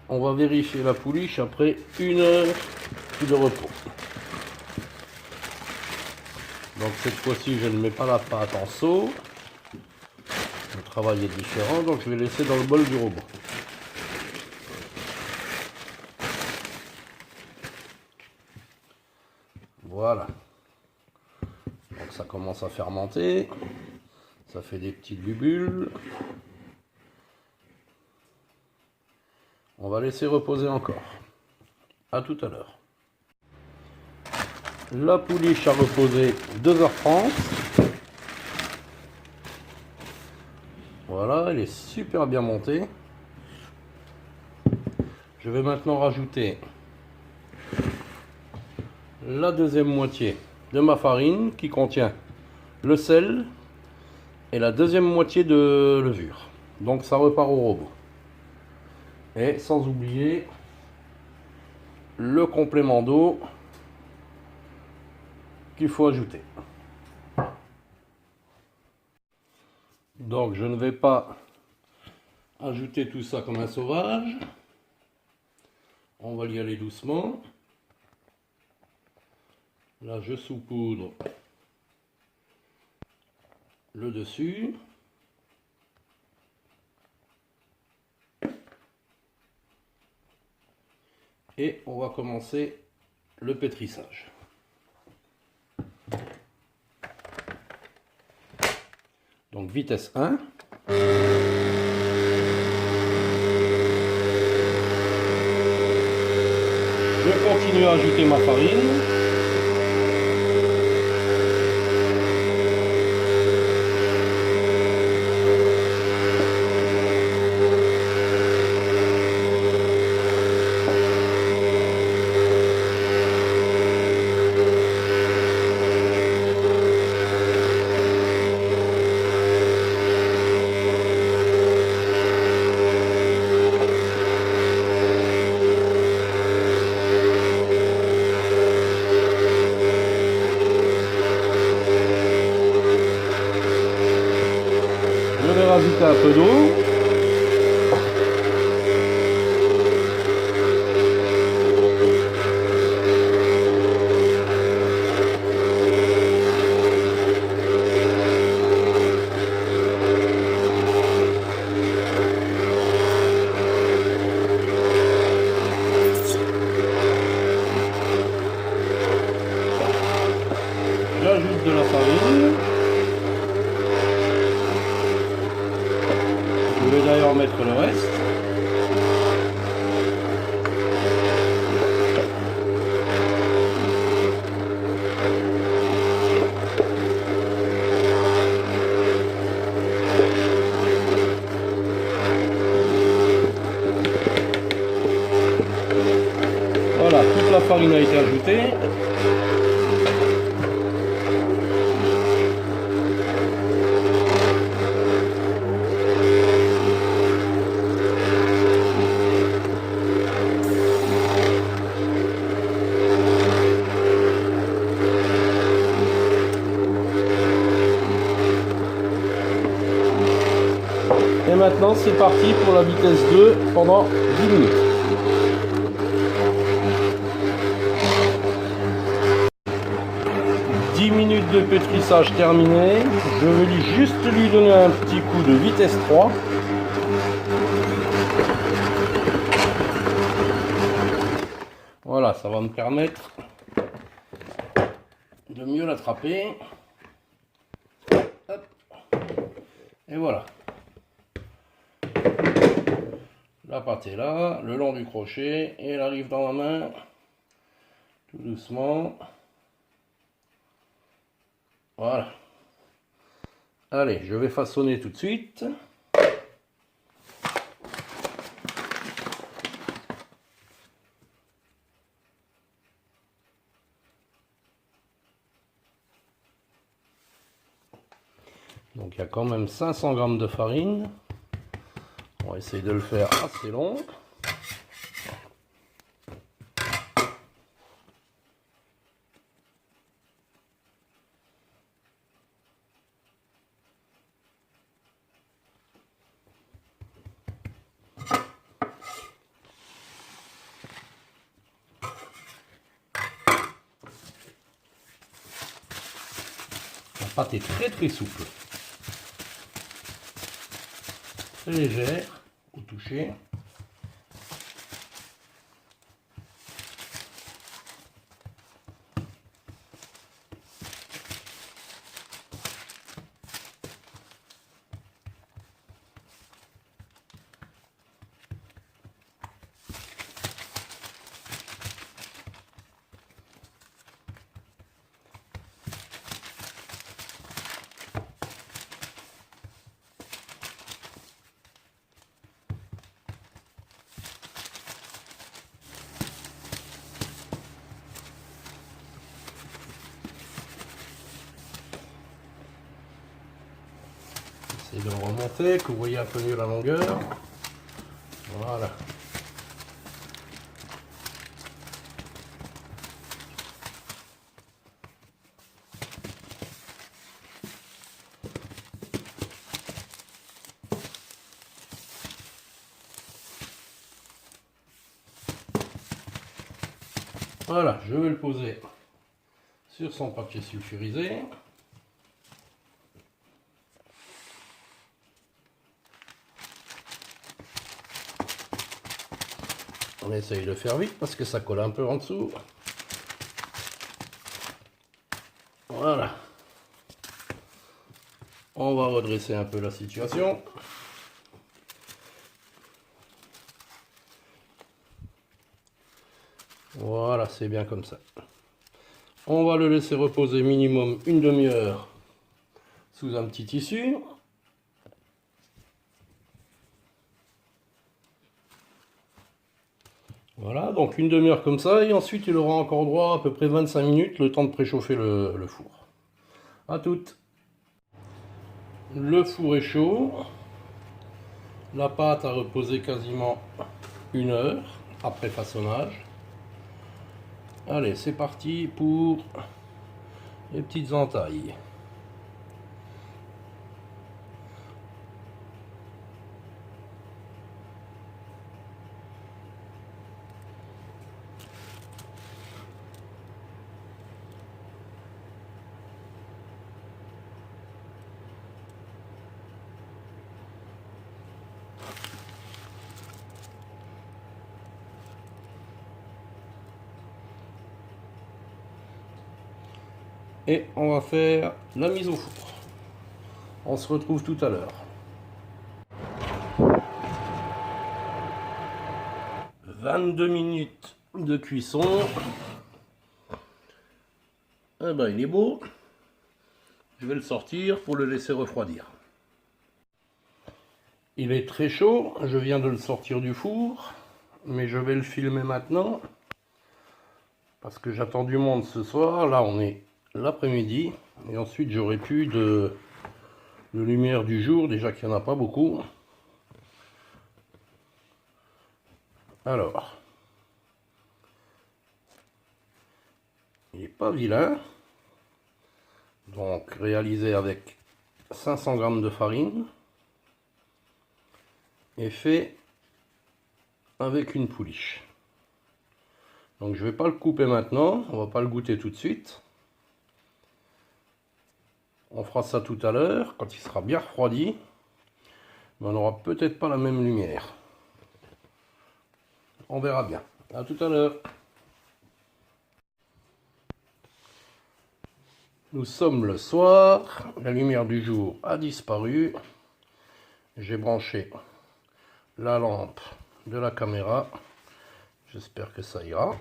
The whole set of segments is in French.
On va vérifier la pouliche après 1 heure de repos. Donc cette fois-ci, je ne mets pas la pâte en seau. Le travail est différent, donc je vais laisser dans le bol du robot. Voilà. Donc ça commence à fermenter. Ça fait des petites bulles. On va laisser reposer encore. À tout à l'heure. La pouliche a reposé 2h30. Voilà, elle est super bien montée. Je vais maintenant rajouter la deuxième moitié de ma farine qui contient le sel et la deuxième moitié de levure. Donc ça repart au robot. Et sans oublier le complément d'eau qu'il faut ajouter. Donc je ne vais pas ajouter tout ça comme un sauvage. On va y aller doucement. Là je saupoudre le dessus. Et on va commencer le pétrissage. Donc vitesse 1. Je continue à ajouter ma farine. Je vais rajouter un peu d'eau. J'ajoute de la farine. Je vais d'ailleurs mettre le reste. Voilà, toute la farine a été ajoutée. Et maintenant c'est parti pour la vitesse 2 pendant 10 minutes. Minutes de pétrissage terminé. Je vais juste lui donner un petit coup de vitesse 3. Voilà, ça va me permettre de mieux l'attraper. Et voilà. La pâte est là, le long du crochet, et elle arrive dans ma main, tout doucement. Voilà. Allez, je vais façonner tout de suite. Donc il y a quand même 500 g de farine. On va essayer de le faire assez long. pâte est très très souple. Très légère au toucher. Essayez de remonter, que vous voyez un peu mieux la longueur. Voilà. Voilà, je vais le poser sur son papier sulfurisé. On essaye de faire vite parce que ça colle un peu en dessous. Voilà. On va redresser un peu la situation. Voilà, c'est bien comme ça. On va le laisser reposer minimum une demi-heure sous un petit tissu. Voilà, donc une demi-heure comme ça, et ensuite il aura encore droit à peu près 25 minutes, le temps de préchauffer le four. À toutes. Le four est chaud. La pâte a reposé quasiment une heure après façonnage. Allez, c'est parti pour les petites entailles. Et on va faire la mise au four. On se retrouve tout à l'heure. 22 minutes de cuisson. Eh ben, il est beau. Je vais le sortir pour le laisser refroidir. Il est très chaud. Je viens de le sortir du four. Mais je vais le filmer maintenant. Parce que j'attends du monde ce soir. Là, on est l'après-midi. Et ensuite, j'aurai plus de lumière du jour. Déjà qu'il n'y en a pas beaucoup. Alors. Il n'est pas vilain. Donc, réalisé avec 500 g de farine. Et fait avec une pouliche. Donc je vais pas le couper maintenant, on va pas le goûter tout de suite. On fera ça tout à l'heure, quand il sera bien refroidi. Mais on n'aura peut-être pas la même lumière. On verra bien. À tout à l'heure. Nous sommes le soir, la lumière du jour a disparu. J'ai branché la lampe de la caméra. J'espère que ça ira.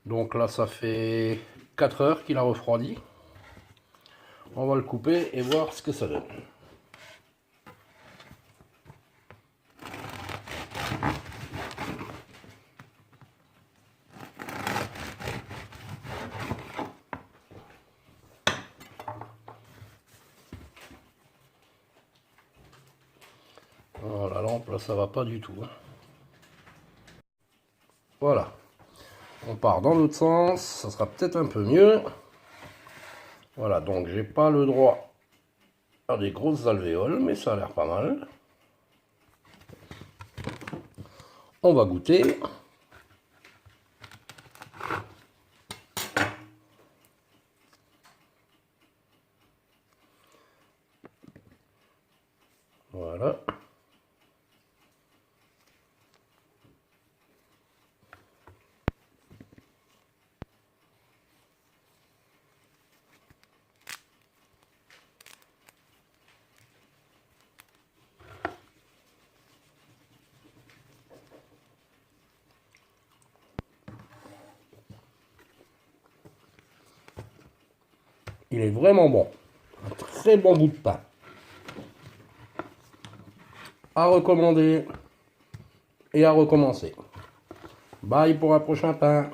Donc là, ça fait 4 heures qu'il a refroidi. On va le couper et voir ce que ça donne. Oh, la lampe, là, ça va pas du tout. Voilà. On part dans l'autre sens, ça sera peut-être un peu mieux. Voilà, donc j'ai pas le droit à des grosses alvéoles, mais ça a l'air pas mal. On va goûter. Voilà. Il est vraiment bon. Un très bon bout de pain. À recommander et à recommencer. Bye pour un prochain pain.